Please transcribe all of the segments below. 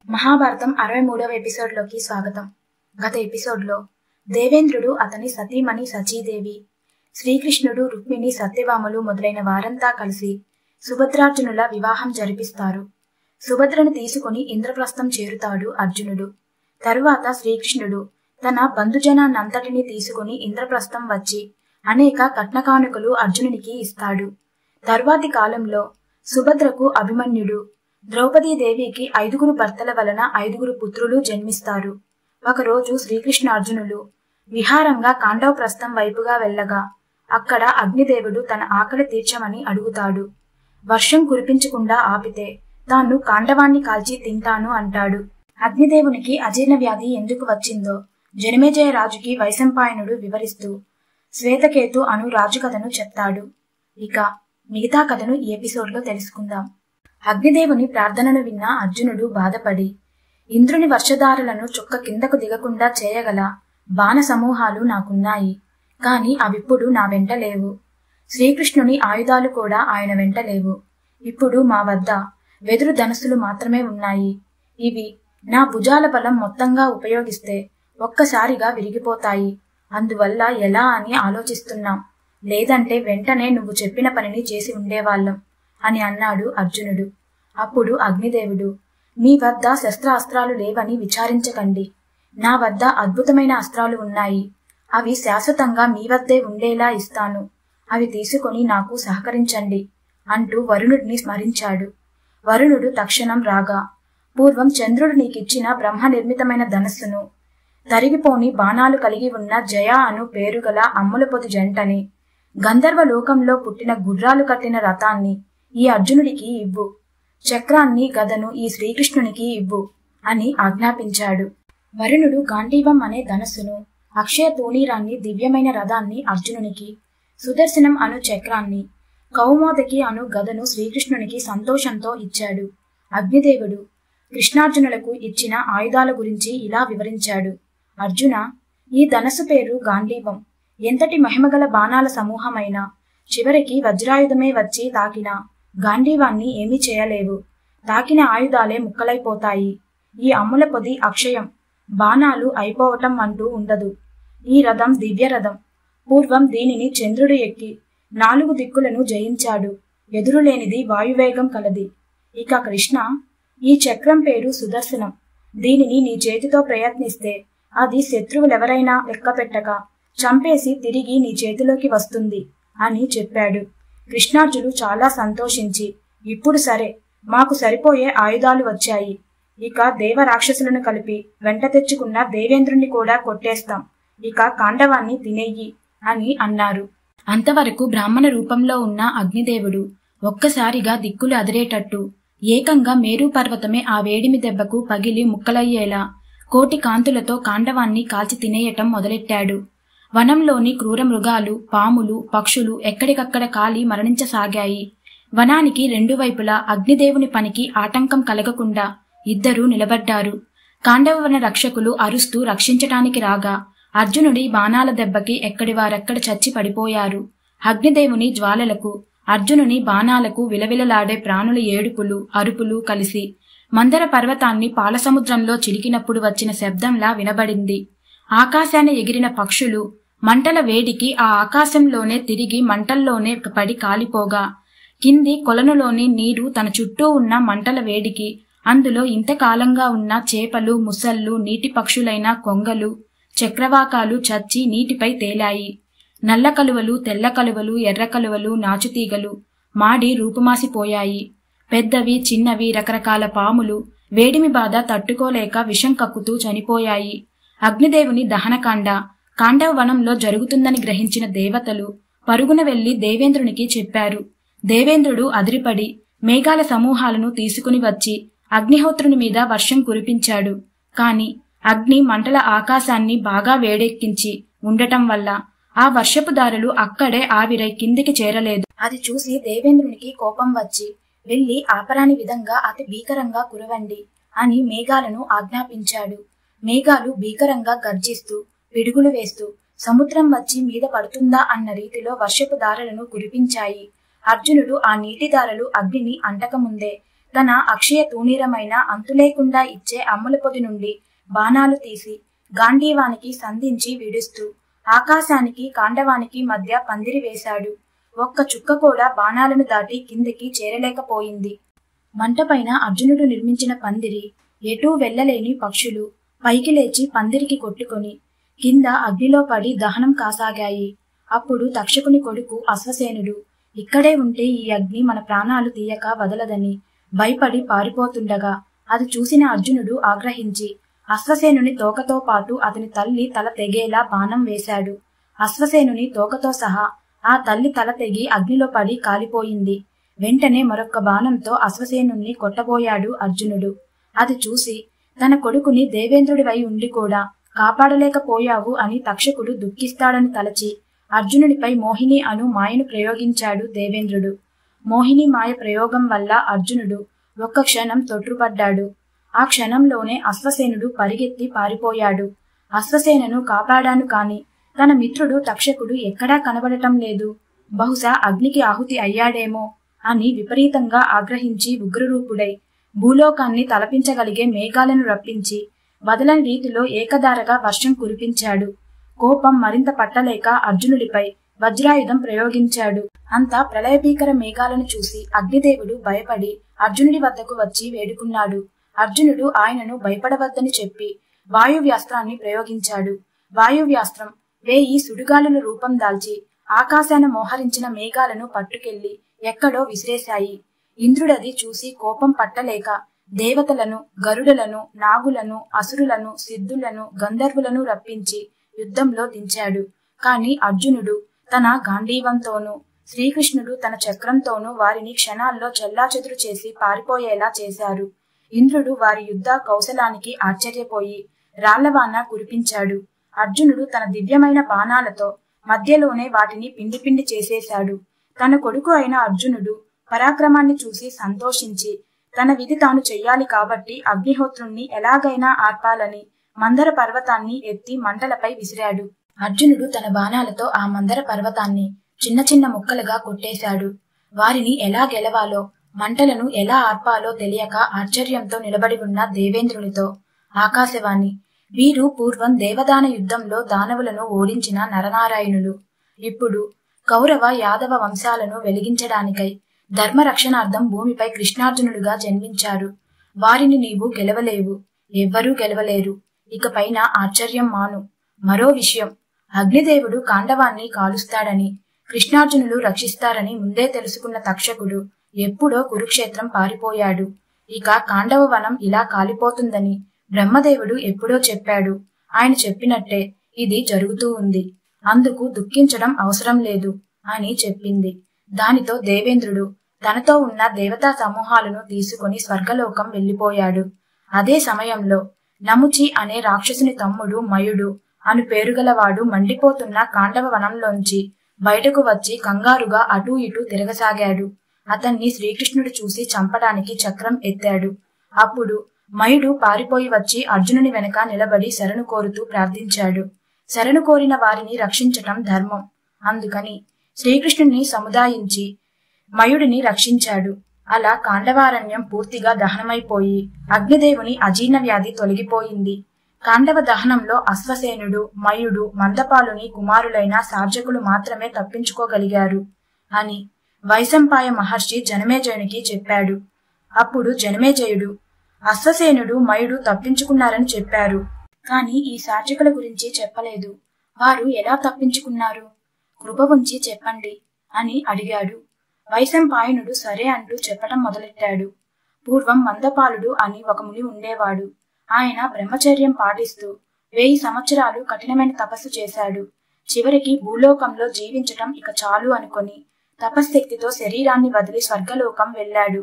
మహాభారతం 63వ ఎపిసోడ్లోకి స్వాగతం. గత ఎపిసోడ్లో దేవేంద్రుడు, అతని సతీమణి సచీదేవి, శ్రీకృష్ణుడు, రుక్మిణి, సత్యభామలు మొదలైన వారంతా కలిసి సుభద్రార్జునుల వివాహం జరిపిస్తారు. సుభద్రను తీసుకుని ఇంద్రప్రస్థం చేరుతాడు అర్జునుడు. తరువాత శ్రీకృష్ణుడు తన బంధుజనాన్నంతటినీ తీసుకుని ఇంద్రప్రస్థం వచ్చి అనేక కట్నకానుకలు అర్జునునికి ఇస్తాడు. తరువాతి కాలంలో సుభద్రకు అభిమన్యుడు, ద్రౌపదీదేవికి 5 భర్తల వలన 5 పుత్రులు జన్మిస్తారు. ఒకరోజు శ్రీకృష్ణార్జునులు విహారంగా కాండవప్రస్థం వైపుగా వెళ్ళగా అక్కడ అగ్నిదేవుడు తన ఆకలి తీర్చమని అడుగుతాడు. వర్షం కురిపించకుండా ఆపితే తాను కాండవాన్ని కాల్చి తింటాను అంటాడు. అగ్నిదేవునికి అజీర్ణ వ్యాధి ఎందుకు వచ్చిందో జనమేజయ రాజుకి వైశంపాయనుడు వివరిస్తూ శ్వేతకేతు అను రాజు కథను చెప్తాడు. ఇక మిగతా కథను ఈ ఎపిసోడ్లో తెలుసుకుందాం. అగ్నిదేవుని ప్రార్థనను విన్న అర్జునుడు బాధపడి, ఇంద్రుని వర్షధారలను చుక్క కిందకు దిగకుండా చేయగల బాణ సమూహాలు నాకున్నాయి, కాని అవిప్పుడు నా వెంట లేవు. శ్రీకృష్ణుని ఆయుధాలు కూడా ఆయన వెంట లేవు. ఇప్పుడు మా వద్ద వెదురు ధనుస్సులు మాత్రమే ఉన్నాయి. ఇవి నా భుజాల బలం మొత్తంగా ఉపయోగిస్తే ఒక్కసారిగా విరిగిపోతాయి. అందువల్ల ఎలా అని ఆలోచిస్తున్నాం. లేదంటే వెంటనే నువ్వు చెప్పిన పనిని చేసి ఉండేవాళ్ళం అని అన్నాడు అర్జునుడు. అప్పుడు అగ్నిదేవుడు, మీ వద్ద శస్త్రాస్త్రాలు లేవని విచారించకండి. నా వద్ద అద్భుతమైన అస్త్రాలు ఉన్నాయి. అవి శాశ్వతంగా మీ వద్దే ఉండేలా ఇస్తాను. అవి తీసుకొని నాకు సహకరించండి అంటూ వరుణుడిని స్మరించాడు. వరుణుడు తక్షణం రాగా, పూర్వం చంద్రుడు నీకిచ్చిన బ్రహ్మ నిర్మితమైన ధనస్సును, తరిగిపోని బాణాలు కలిగి ఉన్న జయ అను పేరుగల అమ్ములపొది జంటని, గంధర్వలోకంలో పుట్టిన గుర్రాలు కట్టిన రథాన్ని ఈ అర్జునుడికి ఇవ్వు. చక్రాన్ని, గదను ఈ శ్రీకృష్ణునికి ఇవ్వు అని ఆజ్ఞాపించాడు. వరుణుడు గాంధీవం అనే ధనస్సును, అక్షయ తూణీరాన్ని, దివ్యమైన రథాన్ని అర్జునునికి, సుదర్శనం అను చక్రాన్ని, కౌమోదకి అను గదను శ్రీకృష్ణునికి సంతోషంతో ఇచ్చాడు. అగ్నిదేవుడు కృష్ణార్జునులకు ఇచ్చిన ఆయుధాల గురించి ఇలా వివరించాడు. అర్జున, ఈ ధనస్సు పేరు గాంధీవం. ఎంతటి మహిమగల బాణాల సమూహమైనా చివరికి వజ్రాయుధమే వచ్చి తాకినా గాంధీవాన్ని ఏమీ చేయలేవు. తాకిన ఆయుధాలే ముక్కలైపోతాయి. ఈ అమ్ముల పొది అక్షయం, బాణాలు అయిపోవటం అంటూ ఉండదు. ఈ రథం దివ్య రథం. పూర్వం దీనిని చంద్రుడు ఎక్కి 4 దిక్కులను జయించాడు. ఎదురులేనిది వాయువేగం కలది. ఇక కృష్ణ, ఈ చక్రం పేరు సుదర్శనం. దీనిని నీ చేతితో ప్రయత్నిస్తే అది శత్రువులెవరైనా లెక్కపెట్టక చంపేసి తిరిగి నీ చేతిలోకి వస్తుంది అని చెప్పాడు. కృష్ణార్జునులు చాలా సంతోషించి, ఇప్పుడు సరే, మాకు సరిపోయే ఆయుధాలు వచ్చాయి. ఇక దేవరాక్షసులను కలిపి వెంట తెచ్చుకున్న దేవేంద్రుణ్ణి కూడా కొట్టేస్తాం. ఇక కాండవాన్ని తినేయి అని అన్నారు. అంతవరకు బ్రాహ్మణ రూపంలో ఉన్న అగ్నిదేవుడు ఒక్కసారిగా దిక్కులు అదిరేటట్టు ఏకంగా మేరు పర్వతమే ఆ వేడిమి దెబ్బకు పగిలి ముక్కలయ్యేలా కోటి కాంతులతో కాండవాన్ని కాల్చి తినేయటం మొదలెట్టాడు. వనంలోని క్రూర మృగాలు, పాములు, పక్షులు ఎక్కడికక్కడ కాలి మరణించసాగాయి. వనానికి 2 వైపులా అగ్నిదేవుని పనికి ఆటంకం కలగకుండా ఇద్దరూ నిలబడ్డారు. కాండవవన రక్షకులు అరుస్తూ రక్షించటానికి రాగా అర్జునుడి బాణాల దెబ్బకి ఎక్కడివారెక్కడ చచ్చి పడిపోయారు. అగ్నిదేవుని జ్వాలలకు, అర్జునుని బాణాలకు విలవిలలాడే ప్రాణుల ఏడుపులు, అరుపులు కలిసి మందర పర్వతాన్ని పాలసముద్రంలో చిలికినప్పుడు వచ్చిన శబ్దంలా వినబడింది. ఆకాశాన ఎగిరిన పక్షులు మంటల వేడికి ఆ ఆకాశంలోనే తిరిగి మంటల్లోనే పడి కాలిపోగా, కింది కొలనులోని నీరు తన చుట్టూ ఉన్న మంటల వేడికి అందులో ఇంతకాలంగా ఉన్న చేపలు, ముసళ్ళు, నీటి పక్షులైన కొంగలు, చక్రవాకాలు చచ్చి నీటిపై తేలాయి. నల్ల కలువలు, తెల్ల కలువలు, ఎర్ర కలువలు, నాచుతీగలు మాడి రూపుమాసిపోయాయి. పెద్దవి, చిన్నవి రకరకాల పాములు వేడిమి బాధ తట్టుకోలేక విషం కక్కుతూ చనిపోయాయి. అగ్నిదేవుని దహనకాండ కాండవ వనంలో జరుగుతుందని గ్రహించిన దేవతలు పరుగున వెళ్లి దేవేంద్రునికి చెప్పారు. దేవేంద్రుడు అదిరిపడి మేఘాల సమూహాలను తీసుకుని వచ్చి అగ్నిహోత్రుని మీద వర్షం కురిపించాడు. కాని అగ్ని మంటల ఆకాశాన్ని బాగా వేడెక్కించి ఉండటం వల్ల ఆ వర్షపు దారులు అక్కడే ఆవిరై కిందికి చేరలేదు. అది చూసి దేవేంద్రునికి కోపం వచ్చి, వెళ్లి ఆపరాని విధంగా అతి భీకరంగా కురవండి అని మేఘాలను ఆజ్ఞాపించాడు. మేఘాలు భీకరంగా గర్జిస్తూ పిడుగులు వేస్తూ సముద్రం వచ్చి మీద పడుతుందా అన్న రీతిలో వర్షపు దారలను కురిపించాయి. అర్జునుడు ఆ నీటి దారలు అగ్నిని అంటకముందే తన అక్షయ తూణీరమైన అంతులేకుండా ఇచ్చే అమ్ముల పొది నుండి బాణాలు తీసి గాంధీవానికి సంధించి విడుస్తూ ఆకాశానికి కాండవానికి మధ్య పందిరి వేశాడు. ఒక్క చుక్క కూడా బాణాలను దాటి కిందికి చేరలేకపోయింది. మంటపైన అర్జునుడు నిర్మించిన పందిరి ఎటూ వెళ్లలేని పక్షులు పైకి లేచి పందిరికి కొట్టుకొని కింద అగ్నిలో పడి దహనం కాసాగాయి. అప్పుడు తక్షకుని కొడుకు అశ్వసేనుడు ఇక్కడే ఉంటే ఈ అగ్ని మన ప్రాణాలు తీయక వదలదని భయపడి పారిపోతుండగా అది చూసిన అర్జునుడు ఆగ్రహించి అశ్వసేనుని తోకతో పాటు అతని తల్లి తల తెగేలా బాణం వేశాడు. అశ్వసేనుని తోకతో సహా ఆ తల్లి తల తెగి అగ్నిలో పడి కాలిపోయింది. వెంటనే మరొక్క బాణంతో అశ్వసేనుణ్ణి కొట్టబోయాడు అర్జునుడు. అది చూసి తన కొడుకుని దేవేంద్రుడివై ఉండి కూడా కాపాడలేకపోయావు అని తక్షకుడు దుఃఖిస్తాడని తలచి అర్జునుడిపై మోహిని అను మాయను ప్రయోగించాడు దేవేంద్రుడు. మోహిని మాయ ప్రయోగం వల్ల అర్జునుడు ఒక్క క్షణం తొట్రుపడ్డాడు. ఆ క్షణంలోనే అశ్వసేనుడు పరిగెత్తి పారిపోయాడు. అశ్వసేనను కాపాడాను కాని తన మిత్రుడు తక్షకుడు ఎక్కడా కనబడటం లేదు. బహుశా అగ్నికి ఆహుతి అయ్యాడేమో అని విపరీతంగా ఆగ్రహించి ఉగ్రరూపుడై భూలోకాన్ని తలపించగలిగే మేఘాలను రప్పించి వదలని రీతిలో ఏకధారగా వర్షం కురిపించాడు. కోపం మరింత పట్టలేక అర్జునుడిపై వజ్రాయుధం ప్రయోగించాడు. అంతా ప్రళయభీకర మేఘాలను చూసి అగ్నిదేవుడు భయపడి అర్జునుడి వద్దకు వచ్చి వేడుకున్నాడు. అర్జునుడు ఆయనను భయపడవద్దని చెప్పి వాయువ్యాస్త్రాన్ని ప్రయోగించాడు. వాయువ్యాస్త్రం 1000 సుడిగాలుల రూపం దాల్చి ఆకాశాన మోహరించిన మేఘాలను పట్టుకెళ్లి ఎక్కడో విసిరేశాయి. ఇంద్రుడది చూసి కోపం పట్టలేక దేవతలను, గరుడులను, నాగులను, అసురులను, సిద్ధులను, గంధర్వులను రప్పించి యుద్ధంలో దించాడు. కాని అర్జునుడు తన గాంధీవంతోనూ శ్రీకృష్ణుడు తన చక్రంతోనూ వారిని క్షణాల్లో చెల్లాచెదురు చేసి పారిపోయేలా చేశారు. ఇంద్రుడు వారి యుద్ధ కౌశలానికి ఆశ్చర్యపోయి రాళ్లవాన కురిపించాడు. అర్జునుడు తన దివ్యమైన బాణాలతో మధ్యలోనే వాటిని పిండి పిండి చేసేశాడు. తన కొడుకు అయిన అర్జునుడు పరాక్రమాన్ని చూసి సంతోషించి తన విధి తాను చెయ్యాలి కాబట్టి అగ్నిహోత్రుణ్ణి ఎలాగైనా ఆర్పాలని మందర పర్వతాన్ని ఎత్తి మంటలపై విసిరాడు. అర్జునుడు తన బాణాలతో ఆ మందర పర్వతాన్ని చిన్న చిన్న ముక్కలుగా కొట్టేశాడు. వారిని ఎలా గెలవాలో, మంటలను ఎలా ఆర్పాలో తెలియక ఆశ్చర్యంతో నిలబడి ఉన్న దేవేంద్రునితో ఆకాశవాణి, వీరు పూర్వం దేవదాన యుద్ధంలో దానవులను ఓడించిన నరనారాయణులు. ఇప్పుడు కౌరవ యాదవ వంశాలను వెలిగించడానికై ధర్మరక్షణార్థం భూమిపై కృష్ణార్జునులుగా జన్మించారు. వారిని నీవు గెలవలేవు, ఎవ్వరూ గెలవలేరు. ఇకపైన ఆశ్చర్యం మాను. మరో విషయం, అగ్నిదేవుడు కాండవాన్ని కాలుస్తాడని, కృష్ణార్జునులు రక్షిస్తారని ముందే తెలుసుకున్న తక్షకుడు ఎప్పుడో కురుక్షేత్రం పారిపోయాడు. ఇక కాండవ వనం ఇలా కాలిపోతుందని బ్రహ్మదేవుడు ఎప్పుడో చెప్పాడు. ఆయన చెప్పినట్టే ఇది జరుగుతూ ఉంది. అందుకు దుఃఖించడం అవసరం లేదు అని చెప్పింది. దానితో దేవేంద్రుడు తనతో ఉన్న దేవతా సమూహాలను తీసుకుని స్వర్గలోకం వెళ్లిపోయాడు. అదే సమయంలో నముచి అనే రాక్షసుని తమ్ముడు మయుడు అను పేరుగలవాడు మండిపోతున్న కాండవ వనంలోంచి బయటకు వచ్చి కంగారుగా అటూ ఇటూ తిరగసాగాడు. అతన్ని శ్రీకృష్ణుడు చూసి చంపడానికి చక్రం ఎత్తాడు. అప్పుడు మయుడు పారిపోయి వచ్చి అర్జునుని వెనక నిలబడి శరణు కోరుతూ ప్రార్థించాడు. శరణు కోరిన వారిని రక్షించటం ధర్మం. అందుకని శ్రీకృష్ణుని సముదాయించి మయుడిని రక్షించాడు. అలా కాండవారణ్యం పూర్తిగా దహనమైపోయి అగ్నిదేవుని అజీర్ణ వ్యాధి తొలగిపోయింది. కాండవ దహనంలో అశ్వసేనుడు, మయుడు, మందపాలుని కుమారులైన సార్జకులు మాత్రమే తప్పించుకోగలిగారు అని వైశంపాయ మహర్షి జనమేజయునికి చెప్పాడు. అప్పుడు జనమేజయుడు, అశ్వసేనుడు, మయుడు తప్పించుకున్నారని చెప్పారు, కాని ఈ సార్జకుల గురించి చెప్పలేదు. వారు ఎలా తప్పించుకున్నారు? కృప ఉంచి చెప్పండి అని అడిగాడు. వైశంపాయనుడు సరే అంటూ చెప్పటం మొదలెట్టాడు. పూర్వం మందపాలుడు అని ఒక ముని ఉండేవాడు. ఆయన బ్రహ్మచర్యం పాటిస్తూ 1000 సంవత్సరాలు కఠినమైన తపస్సు చేశాడు. చివరికి భూలోకంలో జీవించటం ఇక చాలు అనుకొని తపశ్శక్తితో శరీరాన్ని వదిలి స్వర్గలోకం వెళ్లాడు.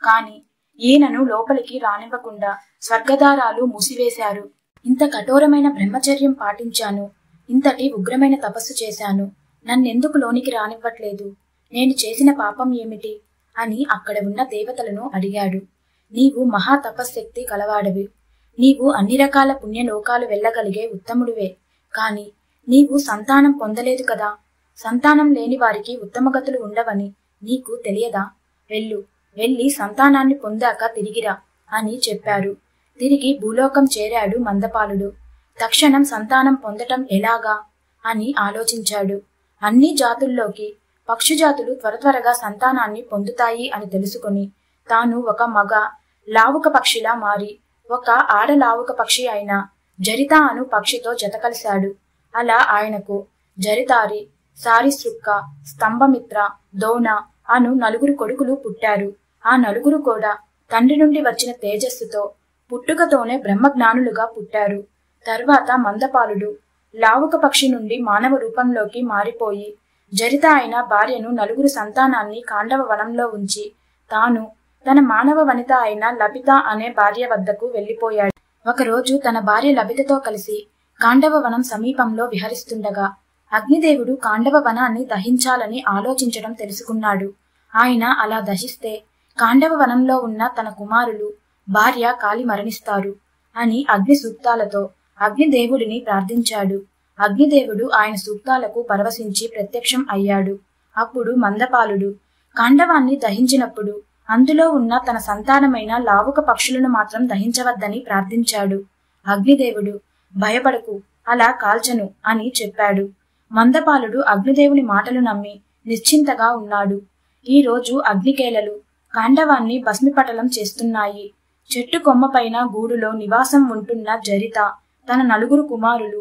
కాని ఈయనను లోపలికి రానివ్వకుండా స్వర్గదారాలు మూసివేశారు. ఇంత కఠోరమైన బ్రహ్మచర్యం పాటించాను, ఇంతటి ఉగ్రమైన తపస్సు చేశాను, నన్నెందుకు లోనికి రానివ్వట్లేదు? నేను చేసిన పాపం ఏమిటి అని అక్కడ ఉన్న దేవతలను అడిగాడు. నీవు మహా తపశ్శక్తి కలవాడవి. నీవు అన్ని రకాల పుణ్యలోకాలు వెళ్ళగలిగే ఉత్తముడివే. కాని నీవు సంతానం పొందలేదు కదా. సంతానం లేని వారికి ఉత్తమగతులు ఉండవని నీకు తెలియదా? వెళ్ళు, వెళ్లి సంతానాన్ని పొందాక తిరిగిరా అని చెప్పారు. తిరిగి భూలోకం చేరాడు మందపాలుడు. తక్షణం సంతానం పొందటం ఎలాగా అని ఆలోచించాడు. అన్ని జాతుల్లోకి పక్షుజాతులు త్వరగా సంతానాన్ని పొందుతాయి అని తెలుసుకుని తాను ఒక మగ లావుక పక్షిలా మారి ఒక ఆడ లావుక పక్షి అయిన జరిత అను పక్షితో జతకలిశాడు. అలా ఆయనకు జరితారి, సారిసృక్క, స్తంభమిత్ర, దోణ అను 4 కొడుకులు పుట్టారు. ఆ 4 కూడా తండ్రి నుండి వచ్చిన తేజస్సుతో పుట్టుకతోనే బ్రహ్మజ్ఞానులుగా పుట్టారు. తర్వాత మందపాలుడు లావుక పక్షి నుండి మానవ రూపంలోకి మారిపోయి జరిత అయిన భార్యను 4 సంతానాన్ని కాండవ వనంలో ఉంచి తాను తన మానవ వనిత అయిన లభిత అనే భార్య వద్దకు వెళ్లిపోయాడు. ఒకరోజు తన భార్య లభితతో కలిసి కాండవ వనం సమీపంలో విహరిస్తుండగా అగ్నిదేవుడు కాండవ వనాన్ని దహించాలని ఆలోచించడం తెలుసుకున్నాడు. ఆయన అలా దహిస్తే కాండవ వనంలో ఉన్న తన కుమారులు, భార్య కాలి మరణిస్తారు అని అగ్ని సూక్తాలతో అగ్నిదేవుడిని ప్రార్థించాడు. అగ్నిదేవుడు ఆయన సూక్తాలకు పరవశించి ప్రత్యక్షం అయ్యాడు. అప్పుడు మందపాలుడు కాండవాన్ని దహించినప్పుడు అందులో ఉన్న తన సంతానమైన లావుక పక్షులను మాత్రం దహించవద్దని ప్రార్థించాడు. అగ్నిదేవుడు భయపడకు, అలా కాల్చను అని చెప్పాడు. మందపాలుడు అగ్నిదేవుని మాటలు నమ్మి నిశ్చింతగా ఉన్నాడు. ఈ రోజు అగ్నికేలలు కాండవాన్ని భస్మిపటలం చేస్తున్నాయి. చెట్టు కొమ్మపైన గూడులో నివాసం ఉంటున్న జరిత తన 4 కుమారులు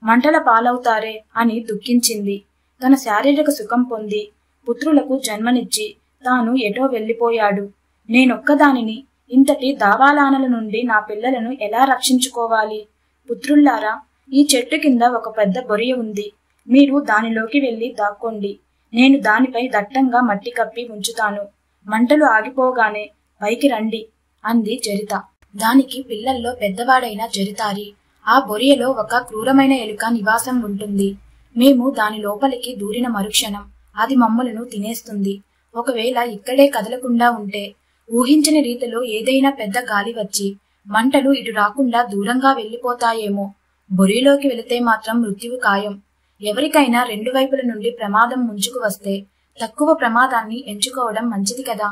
మంటల పాలవుతారే అని దుఃఖించింది. తన శారీరక సుఖం పొంది పుత్రులకు జన్మనిచ్చి తాను ఎటో వెళ్లిపోయాడు. నేనొక్కదానిని ఇంతటి దావాలానల నుండి నా పిల్లలను ఎలా రక్షించుకోవాలి? పుత్రుల్లారా, ఈ చెట్టు కింద ఒక పెద్ద బొరియ ఉంది. మీరు దానిలోకి వెళ్లి దాక్కోండి. నేను దానిపై దట్టంగా మట్టి కప్పి ఉంచుతాను. మంటలు ఆగిపోగానే పైకి రండి అంది జరిత. దానికి పిల్లల్లో పెద్దవాడైన జరితారి, ఆ బొరియలో ఒక క్రూరమైన ఎలుక నివాసం ఉంటుంది. మేము దాని లోపలికి దూరిన మరుక్షణం అది మమ్మలను తినేస్తుంది. ఒకవేళ ఇక్కడే కదలకుండా ఉంటే ఊహించని రీతిలో ఏదైనా పెద్ద గాలి వచ్చి మంటలు ఇటు రాకుండా దూరంగా వెళ్లిపోతాయేమో. బొరియలోకి వెళితే మాత్రం మృత్యువు ఖాయం. ఎవరికైనా 2 వైపుల నుండి ప్రమాదం ముంచుకు వస్తే తక్కువ ప్రమాదాన్ని ఎంచుకోవడం మంచిది కదా.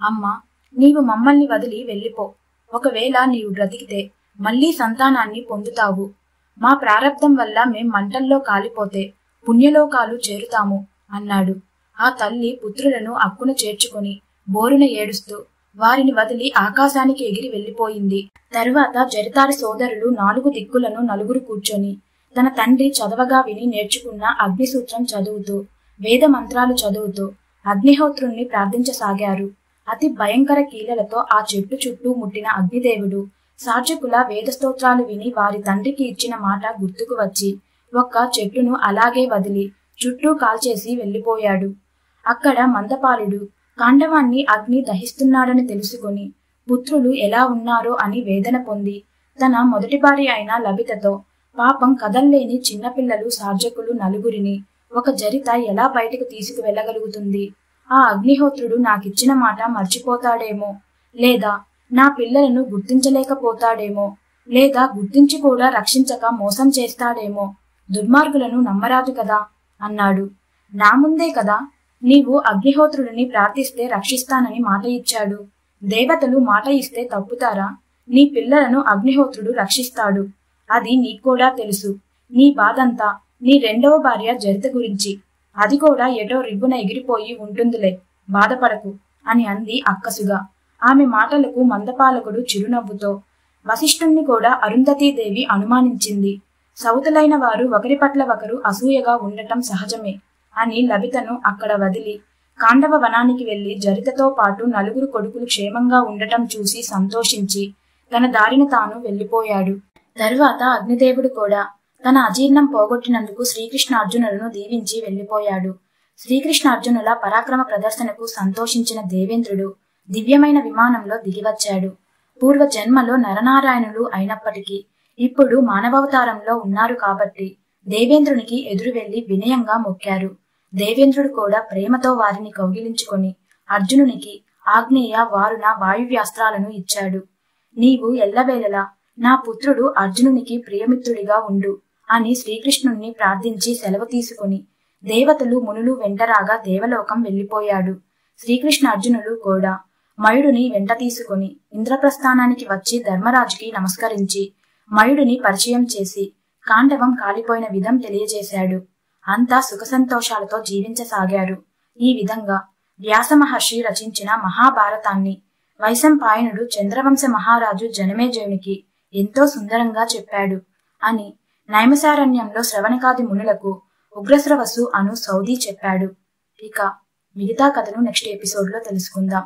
అమ్మా, నీవు మమ్మల్ని వదిలి వెళ్ళిపో. ఒకవేళ నీవు బ్రతికితే మళ్లీ సంతానాన్ని పొందుతావు. మా ప్రారబ్ధం వల్ల మేం మంటల్లో కాలిపోతే పుణ్యలోకాలు చేరుతాము అన్నాడు. ఆ తల్లి పుత్రులను అక్కున చేర్చుకుని బోరున ఏడుస్తూ వారిని వదిలి ఆకాశానికి ఎగిరి వెళ్లిపోయింది. తరువాత జరితారి సోదరులు 4 దిక్కులను 4 కూర్చొని తన తండ్రి చదవగా విని నేర్చుకున్న అగ్నిసూత్రం చదువుతూ వేద మంత్రాలు చదువుతూ అగ్నిహోత్రుణ్ణి ప్రార్థించసాగారు. అతి భయంకర కీలలతో ఆ చెట్టు చుట్టూ ముట్టిన అగ్నిదేవుడు సార్జకుల వేద స్తోత్రాలు విని వారి తండ్రికి ఇచ్చిన మాట గుర్తుకు వచ్చి ఒక్క చెట్టును అలాగే వదిలి చుట్టూ కాల్చేసి వెళ్లిపోయాడు. అక్కడ మందపాలుడు కాండవాన్ని అగ్ని దహిస్తున్నాడని తెలుసుకుని పుత్రులు ఎలా ఉన్నారో అని వేదన పొంది తన మొదటి భార్య అయిన లభితతో పాపం కదల్లేని చిన్నపిల్లలు సార్జకులు 4 ఒక జరిత ఎలా బయటకు తీసుకు వెళ్ళగలుగుతుంది? ఆ అగ్నిహోత్రుడు నాకిచ్చిన మాట మర్చిపోతాడేమో, లేదా నా పిల్లలను గుర్తించలేకపోతాడేమో, లేదా గుర్తించి కూడా రక్షించక మోసం చేస్తాడేమో. దుర్మార్గులను నమ్మరాదు కదా అన్నాడు. నా ముందే కదా నీవు అగ్నిహోత్రుడిని ప్రార్థిస్తే రక్షిస్తానని మాట ఇచ్చాడు. దేవతలు మాట ఇస్తే తప్పుతారా? నీ పిల్లలను అగ్నిహోత్రుడు రక్షిస్తాడు. అది నీకూడా తెలుసు. నీ బాధంతా నీ 2వ భార్య జరిత గురించి. అది కూడా ఎటో రివ్వున ఎగిరిపోయి ఉంటుందిలే, బాధపడకు అని అంది అక్కసుగా. ఆమె మాటలకు మందపాలకుడు చిరునవ్వుతో వశిష్ఠుణ్ణి కూడా అరుంధతీదేవి అనుమానించింది. సౌతులైన వారు ఒకరి పట్ల ఒకరు అసూయగా ఉండటం సహజమే అని లభితను అక్కడ వదిలి కాండవ వనానికి వెళ్లి జరితతో పాటు 4 కొడుకులు క్షేమంగా ఉండటం చూసి సంతోషించి తన దారిన తాను వెళ్లిపోయాడు. తరువాత అగ్నిదేవుడు కూడా తన అజీర్ణం పోగొట్టినందుకు శ్రీకృష్ణార్జునులను దీవించి వెళ్లిపోయాడు. శ్రీకృష్ణార్జునుల పరాక్రమ ప్రదర్శనకు సంతోషించిన దేవేంద్రుడు దివ్యమైన విమానంలో దిగివచ్చాడు. పూర్వ జన్మలో నరనారాయణులు అయినప్పటికీ ఇప్పుడు మానవావతారంలో ఉన్నారు కాబట్టి దేవేంద్రునికి ఎదురు వెళ్లి వినయంగా మొక్కారు. దేవేంద్రుడు కూడా ప్రేమతో వారిని కౌగిలించుకొని అర్జునునికి ఆగ్నేయ, వారుణ, వాయువ్యాస్త్రాలను ఇచ్చాడు. నీవు ఎల్లవేళలా నా పుత్రుడు అర్జునునికి ప్రియమిత్రుడిగా ఉండు అని శ్రీకృష్ణుణ్ణి ప్రార్థించి సెలవు తీసుకుని దేవతలు మునులు వెంటరాగా దేవలోకం వెళ్లిపోయాడు. శ్రీకృష్ణ అర్జునులు కూడా మయుడిని వెంట తీసుకుని ఇంద్రప్రస్థానానికి వచ్చి ధర్మరాజుకి నమస్కరించి మయుడిని పరిచయం చేసి కాండవం కాలిపోయిన విధం తెలియజేశాడు. అంతా సుఖ సంతోషాలతో జీవించసాగారు. ఈ విధంగా వ్యాస మహర్షి రచించిన మహాభారతాన్ని వైశంపాయనుడు చంద్రవంశ మహారాజు జనమేజయునికి ఎంతో సుందరంగా చెప్పాడు అని నైమిసారణ్యంలో శ్రవణకాది మునులకు ఉగ్రశ్రవసు అను సౌదీ చెప్పాడు. ఇక మిగతా కథను నెక్స్ట్ ఎపిసోడ్ లో తెలుసుకుందాం.